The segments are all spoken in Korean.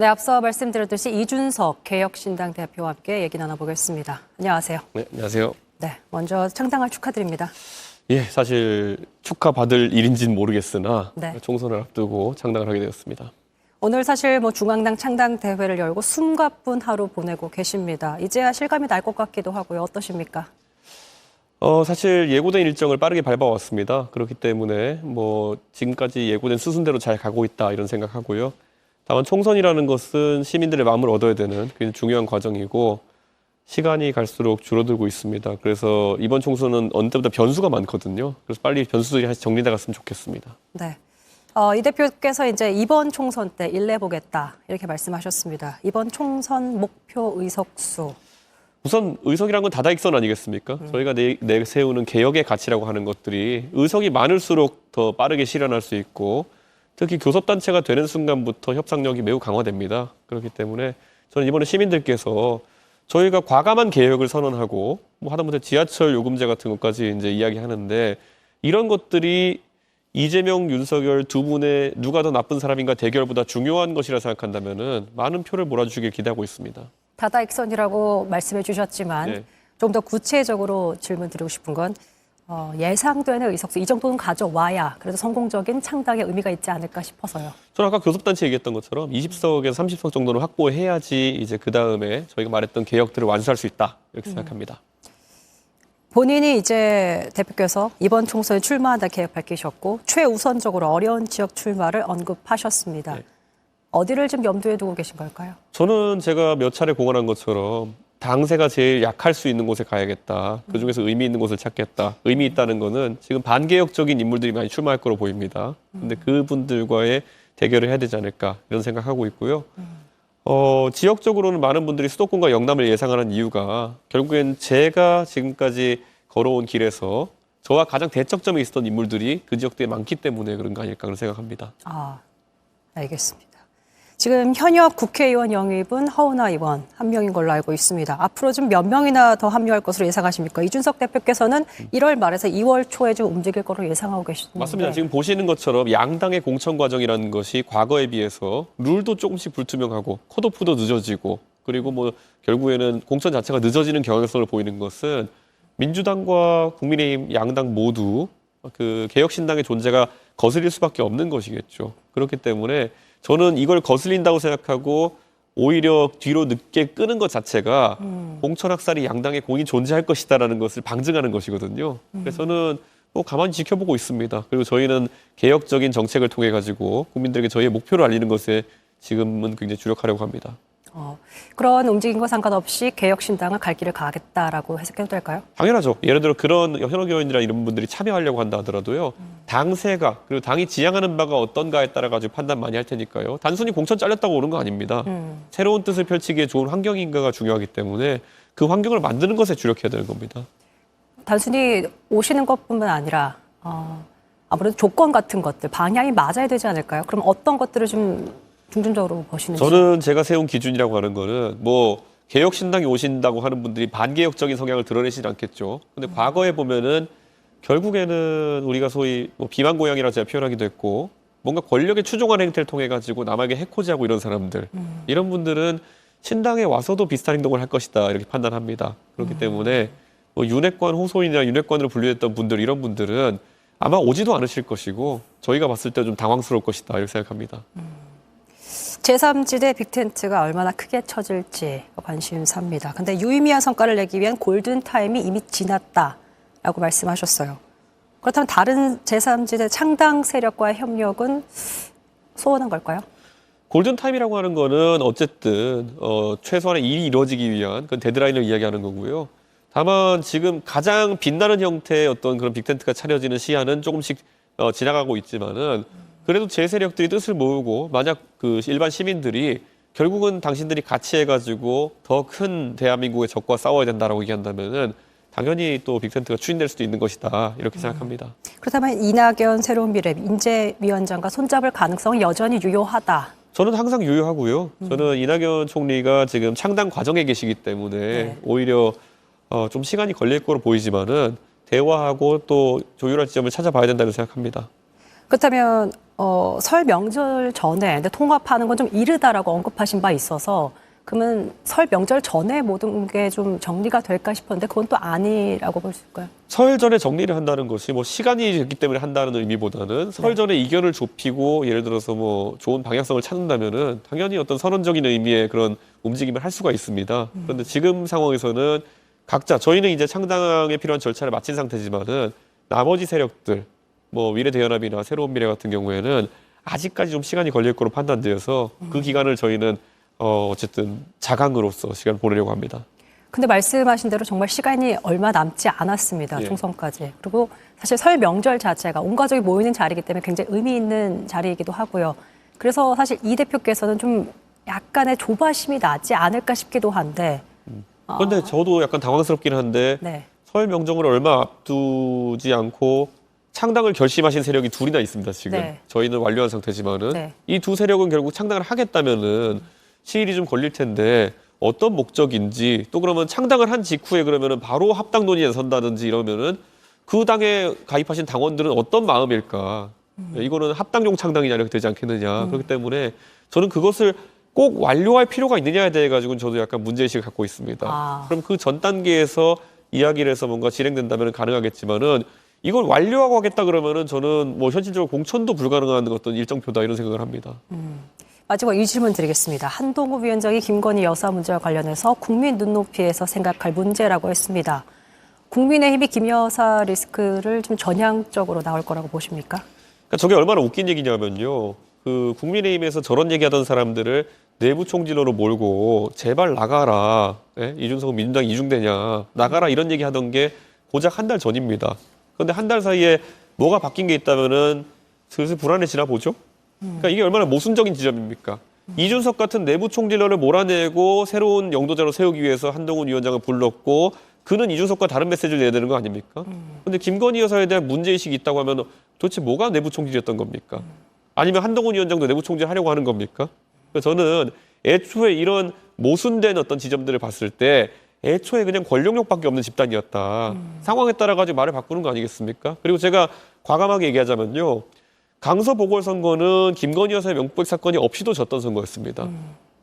네, 앞서 말씀드렸듯이 이준석 개혁신당 대표와 함께 얘기 나눠보겠습니다. 안녕하세요. 네, 안녕하세요. 네, 먼저 창당을 축하드립니다. 예, 사실 축하받을 일인지는 모르겠으나 네. 총선을 앞두고 창당을 하게 되었습니다. 오늘 사실 중앙당 창당 대회를 열고 숨가쁜 하루 보내고 계십니다. 이제야 실감이 날 것 같기도 하고요. 어떠십니까? 사실 예고된 일정을 빠르게 밟아왔습니다. 그렇기 때문에 지금까지 예고된 수순대로 잘 가고 있다 이런 생각하고요. 다만 총선이라는 것은 시민들의 마음을 얻어야 되는 굉장히 중요한 과정이고 시간이 갈수록 줄어들고 있습니다. 그래서 이번 총선은 어느 때보다 변수가 많거든요. 그래서 빨리 변수들이 다시 정리돼 갔으면 좋겠습니다. 네. 이 대표께서 이제 이번 총선 때 일내보겠다 이렇게 말씀하셨습니다. 이번 총선 목표 의석수. 우선 의석이란 건 다다익선 아니겠습니까? 저희가 내세우는 개혁의 가치라고 하는 것들이 의석이 많을수록 더 빠르게 실현할 수 있고 특히 교섭단체가 되는 순간부터 협상력이 매우 강화됩니다. 그렇기 때문에 저는 이번에 시민들께서 저희가 과감한 개혁을 선언하고 하다못해 지하철 요금제 같은 것까지 이제 이야기하는데 이런 것들이 이재명, 윤석열 두 분의 누가 더 나쁜 사람인가 대결보다 중요한 것이라 생각한다면은 많은 표를 몰아주길 기대하고 있습니다. 다다익선이라고 말씀해 주셨지만 네. 좀 더 구체적으로 질문 드리고 싶은 건 예상되는 의석수 이 정도는 가져와야 그래도 성공적인 창당의 의미가 있지 않을까 싶어서요. 저는 아까 교섭단체 얘기했던 것처럼 20석에서 30석 정도는 확보해야지 이제 그 다음에 저희가 말했던 개혁들을 완수할 수 있다 이렇게 생각합니다. 본인이 이제 대표께서 이번 총선에 출마한다 계획 밝히셨고 최우선적으로 어려운 지역 출마를 언급하셨습니다. 네. 어디를 좀 염두에 두고 계신 걸까요? 저는 제가 몇 차례 공언한 것처럼 당세가 제일 약할 수 있는 곳에 가야겠다. 그중에서 의미 있는 곳을 찾겠다. 의미 있다는 거는 지금 반개혁적인 인물들이 많이 출마할 거로 보입니다. 근데 그분들과의 대결을 해야 되지 않을까 이런 생각하고 있고요. 지역적으로는 많은 분들이 수도권과 영남을 예상하는 이유가 결국엔 제가 지금까지 걸어온 길에서 저와 가장 대척점에 있었던 인물들이 그 지역대에 많기 때문에 그런 거 아닐까 그런 생각합니다. 알겠습니다. 지금 현역 국회의원 영입은 허은하 의원 한 명인 걸로 알고 있습니다. 앞으로 좀 몇 명이나 더 합류할 것으로 예상하십니까? 이준석 대표께서는 1월 말에서 2월 초에 좀 움직일 거로 예상하고 계시는데. 맞습니다. 지금 보시는 것처럼 양당의 공천 과정이라는 것이 과거에 비해서 룰도 조금씩 불투명하고 컷오프도 늦어지고 그리고 결국에는 공천 자체가 늦어지는 경향성을 보이는 것은 민주당과 국민의힘 양당 모두 그 개혁신당의 존재가 거슬릴 수밖에 없는 것이겠죠. 그렇기 때문에 저는 이걸 거슬린다고 생각하고 오히려 뒤로 늦게 끄는 것 자체가 공천학살이 양당의 공이 존재할 것이다라는 것을 방증하는 것이거든요. 그래서 저는 가만히 지켜보고 있습니다. 그리고 저희는 개혁적인 정책을 통해 가지고 국민들에게 저희의 목표를 알리는 것에 지금은 굉장히 주력하려고 합니다. 그런 움직임과 상관없이 개혁신당을 갈 길을 가겠다라고 해석해도 될까요? 당연하죠. 예를 들어 그런 현역 의원이나 이런 분들이 참여하려고 한다 하더라도요. 당세가 그리고 당이 지향하는 바가 어떤가에 따라 가지고 판단 많이 할 테니까요. 단순히 공천 잘렸다고 오는 거 아닙니다. 새로운 뜻을 펼치기에 좋은 환경인가가 중요하기 때문에 그 환경을 만드는 것에 주력해야 되는 겁니다. 단순히 오시는 것뿐만 아니라 아무래도 조건 같은 것들, 방향이 맞아야 되지 않을까요? 그럼 어떤 것들을 좀 중점적으로 보시는지. 저는 제가 세운 기준이라고 하는 거는 개혁신당이 오신다고 하는 분들이 반개혁적인 성향을 드러내시진 않겠죠. 근데 과거에 보면은 결국에는 우리가 소위 비만고양이라고 제가 표현하기도 했고 뭔가 권력의 추종하는 행태를 통해 가지고 남에게 해코지하고 이런 사람들 이런 분들은 신당에 와서도 비슷한 행동을 할 것이다 이렇게 판단합니다. 그렇기 때문에 윤핵관 호소인이나 윤핵관으로 분류했던 분들 이런 분들은 아마 오지도 않으실 것이고 저희가 봤을 때 좀 당황스러울 것이다 이렇게 생각합니다. 제3지대 빅텐트가 얼마나 크게 쳐질지 관심사입니다. 근데 유의미한 성과를 내기 위한 골든타임이 이미 지났다라고 말씀하셨어요. 그렇다면 다른 제3지대 창당 세력과의 협력은 소원한 걸까요? 골든타임이라고 하는 거는 어쨌든 최소한의 일이 이루어지기 위한 그런 데드라인을 이야기하는 거고요. 다만 지금 가장 빛나는 형태의 어떤 그런 빅텐트가 차려지는 시한은 조금씩 지나가고 있지만은 그래도 제 세력들이 뜻을 모으고 만약 그 일반 시민들이 결국은 당신들이 같이 해가지고 더 큰 대한민국의 적과 싸워야 된다라고 얘기한다면은 당연히 또 빅텐트가 추진될 수도 있는 것이다 이렇게 생각합니다. 그렇다면 이낙연 새로운 미래 인재위원장과 손잡을 가능성은 여전히 유효하다. 저는 항상 유효하고요. 저는 이낙연 총리가 지금 창당 과정에 계시기 때문에 오히려 좀 시간이 걸릴 거로 보이지만은 대화하고 또 조율할 지점을 찾아봐야 된다고 생각합니다. 그렇다면 설 명절 전에 근데 통합하는 건 좀 이르다라고 언급하신 바 있어서 그러면 설 명절 전에 모든 게 좀 정리가 될까 싶었는데 그건 또 아니라고 볼 수 있을까요? 설 전에 정리를 한다는 것이 뭐 시간이 됐기 때문에 한다는 의미보다는 설 전에 이견을 좁히고 예를 들어서 뭐 좋은 방향성을 찾는다면은 당연히 어떤 선언적인 의미의 그런 움직임을 할 수가 있습니다. 그런데 지금 상황에서는 각자 저희는 이제 창당에 필요한 절차를 마친 상태지만은 나머지 세력들 뭐 미래대연합이나 새로운 미래 같은 경우에는 아직까지 좀 시간이 걸릴 거로 판단되어서 그 기간을 저희는 어쨌든 자강으로서 시간을 보내려고 합니다. 근데 말씀하신 대로 정말 시간이 얼마 남지 않았습니다. 예. 총선까지. 그리고 사실 설 명절 자체가 온 가족이 모이는 자리이기 때문에 굉장히 의미 있는 자리이기도 하고요. 그래서 사실 이 대표께서는 좀 약간의 조바심이 나지 않을까 싶기도 한데. 그런데 저도 약간 당황스럽긴 한데 네. 설 명정을 얼마 앞두지 않고 창당을 결심하신 세력이 둘이나 있습니다. 지금 네. 저희는 완료한 상태지만은 네. 이 두 세력은 결국 창당을 하겠다면은 시일이 좀 걸릴 텐데 어떤 목적인지 또 그러면 창당을 한 직후에 그러면은 바로 합당 논의에 선다든지 이러면은 그 당에 가입하신 당원들은 어떤 마음일까? 이거는 합당용 창당이냐 이렇게 되지 않겠느냐. 그렇기 때문에 저는 그것을 꼭 완료할 필요가 있느냐에 대해 가지고는 저도 약간 문제의식을 갖고 있습니다. 그럼 그 전 단계에서 이야기를 해서 뭔가 진행된다면 가능하겠지만은 이걸 완료하고 하겠다 그러면은 저는 뭐 현실적으로 공천도 불가능한 어떤 일정표다 이런 생각을 합니다. 마지막 이 질문 드리겠습니다. 한동훈 위원장이 김건희 여사 문제와 관련해서 국민 눈높이에서 생각할 문제라고 했습니다. 국민의힘이 김 여사 리스크를 좀 전향적으로 나올 거라고 보십니까? 그러니까 저게 얼마나 웃긴 얘기냐면요. 그 국민의힘에서 저런 얘기하던 사람들을 내부 총질러로 몰고 제발 나가라. 예? 이준석은 민주당 이중대냐. 나가라 이런 얘기하던 게 고작 한 달 전입니다. 그런데 한 달 사이에 뭐가 바뀐 게 있다면은 슬슬 불안해지나 보죠. 그러니까 이게 얼마나 모순적인 지점입니까? 이준석 같은 내부 총질러를 몰아내고 새로운 영도자로 세우기 위해서 한동훈 위원장을 불렀고 그는 이준석과 다른 메시지를 내야 되는 거 아닙니까? 그런데 김건희 여사에 대한 문제의식이 있다고 하면 도대체 뭐가 내부 총질이었던 겁니까? 아니면 한동훈 위원장도 내부 총질하려고 하는 겁니까? 그래서 저는 애초에 이런 모순된 어떤 지점들을 봤을 때 애초에 그냥 권력욕밖에 없는 집단이었다. 상황에 따라 가지고 말을 바꾸는 거 아니겠습니까? 그리고 제가 과감하게 얘기하자면요. 강서 보궐선거는 김건희 여사의 명백 사건이 없이도 졌던 선거였습니다.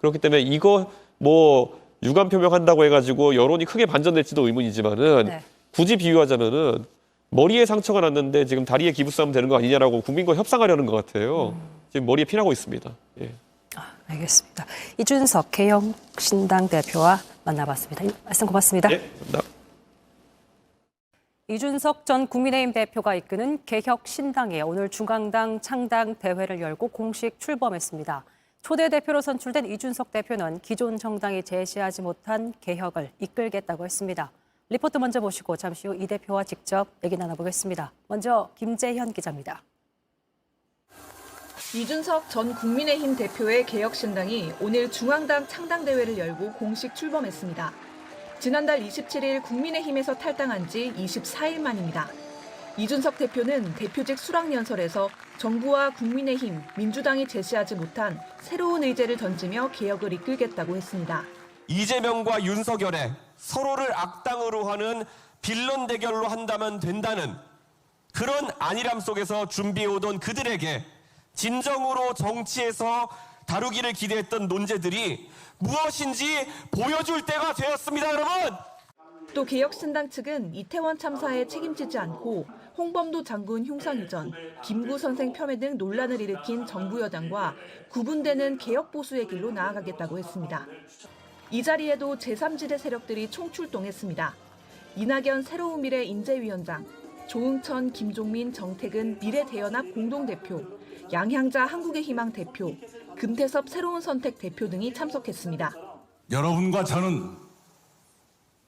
그렇기 때문에 이거 뭐 유감 표명한다고 해가지고 여론이 크게 반전될지도 의문이지만은 굳이 비유하자면은 머리에 상처가 났는데 지금 다리에 기부싸면 되는 거 아니냐라고 국민과 협상하려는 것 같아요. 지금 머리에 피나고 있습니다. 예. 알겠습니다. 이준석 개혁신당 대표와 만나봤습니다. 말씀 고맙습니다. 예, 감사합니다. 이준석 전 국민의힘 대표가 이끄는 개혁신당이 오늘 중앙당 창당 대회를 열고 공식 출범했습니다. 초대 대표로 선출된 이준석 대표는 기존 정당이 제시하지 못한 개혁을 이끌겠다고 했습니다. 리포트 먼저 보시고 잠시 후 이 대표와 직접 얘기 나눠보겠습니다. 먼저 김재현 기자입니다. 이준석 전 국민의힘 대표의 개혁신당이 오늘 중앙당 창당대회를 열고 공식 출범했습니다. 지난달 27일 국민의힘에서 탈당한 지 24일 만입니다. 이준석 대표는 대표직 수락연설에서 정부와 국민의힘, 민주당이 제시하지 못한 새로운 의제를 던지며 개혁을 이끌겠다고 했습니다. 이재명과 윤석열의 서로를 악당으로 하는 빌런 대결로 한다면 된다는 그런 안일함 속에서 준비해오던 그들에게 진정으로 정치에서 다루기를 기대했던 논제들이 무엇인지 보여줄 때가 되었습니다, 여러분! 또 개혁신당 측은 이태원 참사에 책임지지 않고 홍범도 장군 흉상 이전, 김구 선생 폄훼 등 논란을 일으킨 정부 여당과 구분되는 개혁 보수의 길로 나아가겠다고 했습니다. 이 자리에도 제3지대 세력들이 총출동했습니다. 이낙연 새로운 미래 인재위원장, 조응천, 김종민, 정택은 미래대연합 공동대표, 양향자 한국의 희망 대표, 금태섭 새로운 선택 대표 등이 참석했습니다. 여러분과 저는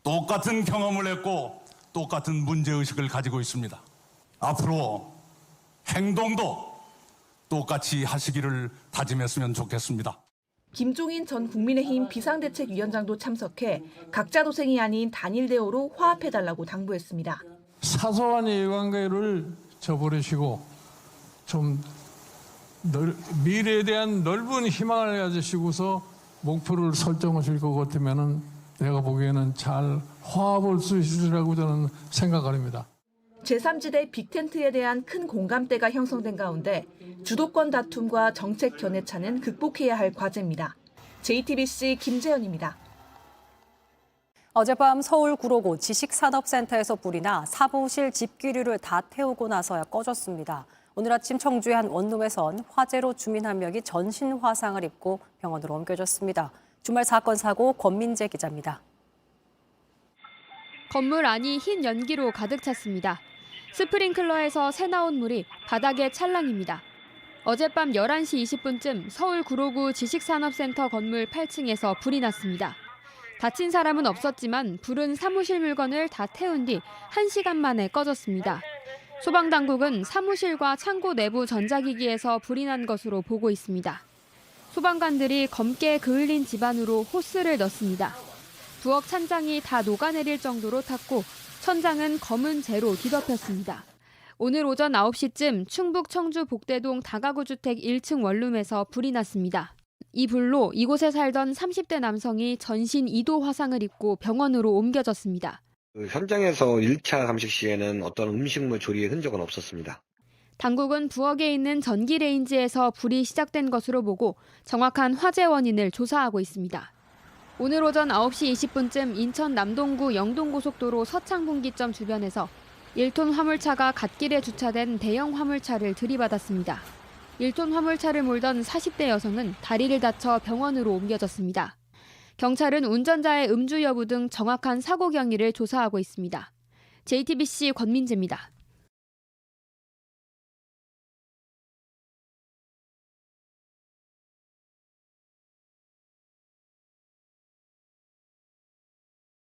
똑같은 경험을 했고 똑같은 문제의식을 가지고 있습니다. 앞으로 행동도 똑같이 하시기를 다짐했으면 좋겠습니다. 김종인 전 국민의힘 비상대책위원장도 참석해 각자 도생이 아닌 단일 대우로 화합해달라고 당부했습니다. 사소한 이해관계를 저버리시고 좀 미래에 대한 넓은 희망을 가지시고서 목표를 설정하실 것 같으면은 내가 보기에는 잘 화합할 수 있으리라고 저는 생각합니다. 제3지대 빅텐트에 대한 큰 공감대가 형성된 가운데 주도권 다툼과 정책 견해차는 극복해야 할 과제입니다. JTBC 김재현입니다. 어젯밤 서울 구로구 지식산업센터에서 불이 나 사무실 집기류를 다 태우고 나서야 꺼졌습니다. 오늘 아침 청주의 한 원룸에선 화재로 주민 한 명이 전신 화상을 입고 병원으로 옮겨졌습니다. 주말 사건 사고 권민재 기자입니다. 건물 안이 흰 연기로 가득 찼습니다. 스프링클러에서 새 나온 물이 바닥에 찰랑입니다. 어젯밤 11시 20분쯤 서울 구로구 지식산업센터 건물 8층에서 불이 났습니다. 다친 사람은 없었지만 불은 사무실 물건을 다 태운 뒤 1시간 만에 꺼졌습니다. 소방당국은 사무실과 창고 내부 전자기기에서 불이 난 것으로 보고 있습니다. 소방관들이 검게 그을린 집안으로 호스를 넣습니다. 부엌 찬장이 다 녹아내릴 정도로 탔고 천장은 검은 재로 뒤덮였습니다. 오늘 오전 9시쯤 충북 청주 복대동 다가구 주택 1층 원룸에서 불이 났습니다. 이 불로 이곳에 살던 30대 남성이 전신 2도 화상을 입고 병원으로 옮겨졌습니다. 현장에서 1차 감식 시에는 어떤 음식물 조리의 흔적은 없었습니다. 당국은 부엌에 있는 전기 레인지에서 불이 시작된 것으로 보고 정확한 화재 원인을 조사하고 있습니다. 오늘 오전 9시 20분쯤 인천 남동구 영동고속도로 서창분기점 주변에서 1톤 화물차가 갓길에 주차된 대형 화물차를 들이받았습니다. 1톤 화물차를 몰던 40대 여성은 다리를 다쳐 병원으로 옮겨졌습니다. 경찰은 운전자의 음주 여부 등 정확한 사고 경위를 조사하고 있습니다. JTBC 권민재입니다.